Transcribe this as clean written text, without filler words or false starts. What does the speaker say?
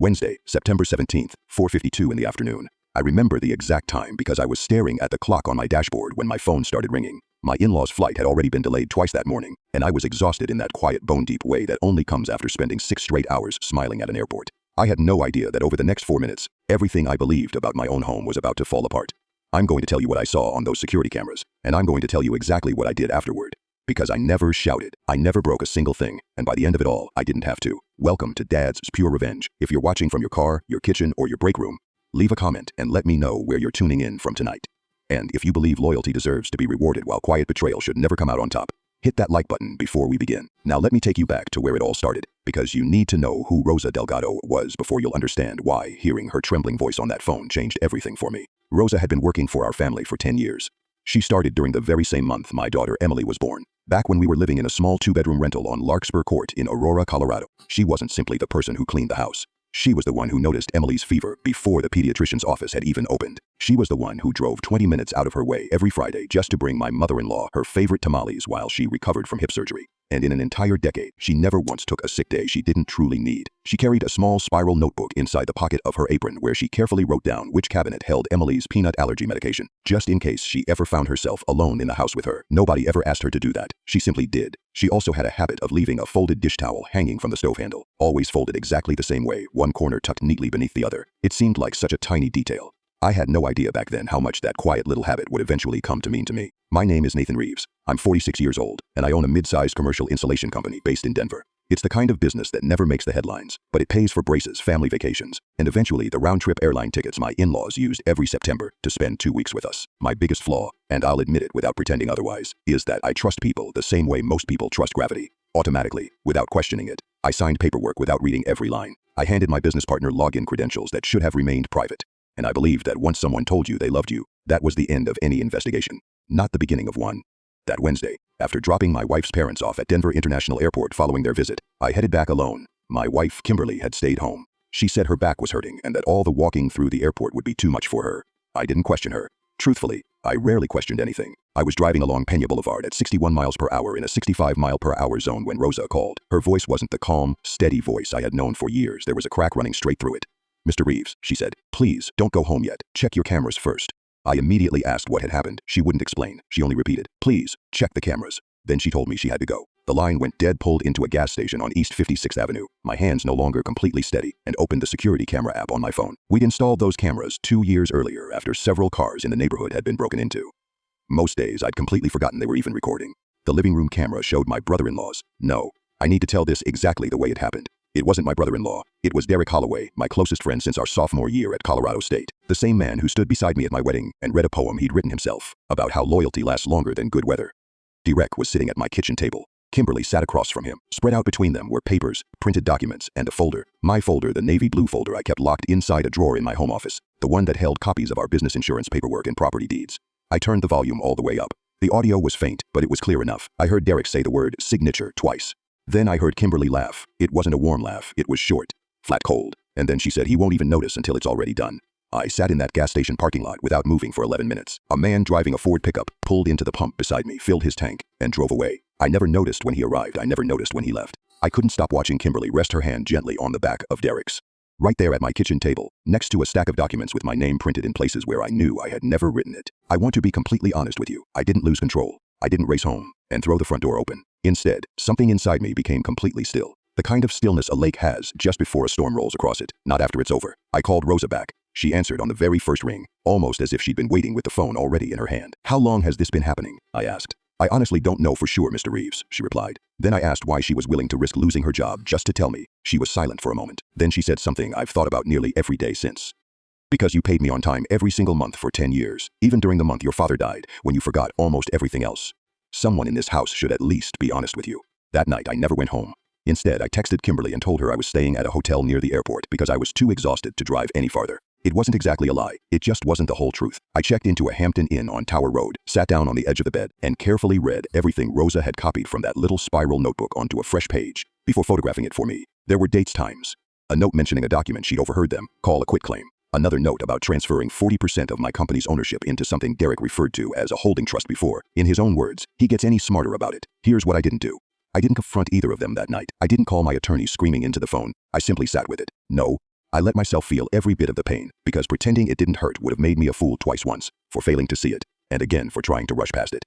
Wednesday, September 17th, 4:52 in the afternoon. I remember the exact time because I was staring at the clock on my dashboard when my phone started ringing. My in-laws' flight had already been delayed twice that morning, and I was exhausted in that quiet bone-deep way that only comes after spending 6 straight hours smiling at an airport. I had no idea that over the next 4 minutes, everything I believed about my own home was about to fall apart. I'm going to tell you what I saw on those security cameras, and I'm going to tell you exactly what I did afterward. Because I never shouted, I never broke a single thing, and by the end of it all, I didn't have to. Welcome to Dad's Pure Revenge. If you're watching from your car, your kitchen, or your break room, leave a comment and let me know where you're tuning in from tonight. And if you believe loyalty deserves to be rewarded while quiet betrayal should never come out on top, hit that like button before we begin. Now let me take you back to where it all started, because you need to know who Rosa Delgado was before you'll understand why hearing her trembling voice on that phone changed everything for me. Rosa had been working for our family for 10 years. She started during the very same month my daughter Emily was born. Back when we were living in a small 2-bedroom rental on Larkspur Court in Aurora, Colorado. She wasn't simply the person who cleaned the house. She was the one who noticed Emily's fever before the pediatrician's office had even opened. She was the one who drove 20 minutes out of her way every Friday just to bring my mother-in-law her favorite tamales while she recovered from hip surgery. And in an entire decade, she never once took a sick day she didn't truly need. She carried a small spiral notebook inside the pocket of her apron where she carefully wrote down which cabinet held Emily's peanut allergy medication, just in case she ever found herself alone in the house with her. Nobody ever asked her to do that. She simply did. She also had a habit of leaving a folded dish towel hanging from the stove handle, always folded exactly the same way, one corner tucked neatly beneath the other. It seemed like such a tiny detail. I had no idea back then how much that quiet little habit would eventually come to mean to me. My name is Nathan Reeves. I'm 46 years old, and I own a mid-sized commercial insulation company based in Denver. It's the kind of business that never makes the headlines, but it pays for braces, family vacations, and eventually the round-trip airline tickets my in-laws used every September to spend 2 weeks with us. My biggest flaw, and I'll admit it without pretending otherwise, is that I trust people the same way most people trust gravity. Automatically, without questioning it. I signed paperwork without reading every line. I handed my business partner login credentials that should have remained private. And I believed that once someone told you they loved you, that was the end of any investigation, not the beginning of one. That Wednesday, after dropping my wife's parents off at Denver International Airport following their visit, I headed back alone. My wife, Kimberly, had stayed home. She said her back was hurting and that all the walking through the airport would be too much for her. I didn't question her. Truthfully, I rarely questioned anything. I was driving along Pena Boulevard at 61 miles per hour in a 65-mile-per-hour zone when Rosa called. Her voice wasn't the calm, steady voice I had known for years. There was a crack running straight through it. "Mr. Reeves," she said, "please, don't go home yet. Check your cameras first." I immediately asked what had happened. She wouldn't explain. She only repeated, "Please, check the cameras." Then she told me she had to go. The line went dead, pulled into a gas station on East 56th Avenue. My hands no longer completely steady, and opened the security camera app on my phone. We'd installed those cameras 2 years earlier after several cars in the neighborhood had been broken into. Most days, I'd completely forgotten they were even recording. The living room camera showed my brother-in-law's. No, I need to tell this exactly the way it happened. It wasn't my brother-in-law. It was Derek Holloway, my closest friend since our sophomore year at Colorado State. The same man who stood beside me at my wedding and read a poem he'd written himself about how loyalty lasts longer than good weather. Derek was sitting at my kitchen table. Kimberly sat across from him. Spread out between them were papers, printed documents, and a folder. My folder, the navy blue folder I kept locked inside a drawer in my home office. The one that held copies of our business insurance paperwork and property deeds. I turned the volume all the way up. The audio was faint, but it was clear enough. I heard Derek say the word signature twice. Then I heard Kimberly laugh. It wasn't a warm laugh, it was short, flat cold. And then she said he won't even notice until it's already done. I sat in that gas station parking lot without moving for 11 minutes. A man driving a Ford pickup pulled into the pump beside me, filled his tank, and drove away. I never noticed when he arrived, I never noticed when he left. I couldn't stop watching Kimberly rest her hand gently on the back of Derek's. Right there at my kitchen table, next to a stack of documents with my name printed in places where I knew I had never written it. I want to be completely honest with you. I didn't lose control. I didn't race home and throw the front door open. Instead, something inside me became completely still. The kind of stillness a lake has just before a storm rolls across it, not after it's over. I called Rosa back. She answered on the very first ring, almost as if she'd been waiting with the phone already in her hand. "How long has this been happening?" I asked. "I honestly don't know for sure, Mr. Reeves," she replied. Then I asked why she was willing to risk losing her job just to tell me. She was silent for a moment. Then she said something I've thought about nearly every day since. "Because you paid me on time every single month for 10 years, even during the month your father died, when you forgot almost everything else. Someone in this house should at least be honest with you." That night, I never went home. Instead, I texted Kimberly and told her I was staying at a hotel near the airport because I was too exhausted to drive any farther. It wasn't exactly a lie. It just wasn't the whole truth. I checked into a Hampton Inn on Tower Road, sat down on the edge of the bed, and carefully read everything Rosa had copied from that little spiral notebook onto a fresh page before photographing it for me. There were dates, times. A note mentioning a document she'd overheard them call a quitclaim. Another note about transferring 40% of my company's ownership into something Derek referred to as a holding trust before. In his own words, he gets any smarter about it. Here's what I didn't do. I didn't confront either of them that night. I didn't call my attorney screaming into the phone. I simply sat with it. No, I let myself feel every bit of the pain, because pretending it didn't hurt would have made me a fool twice, once for failing to see it, and again for trying to rush past it.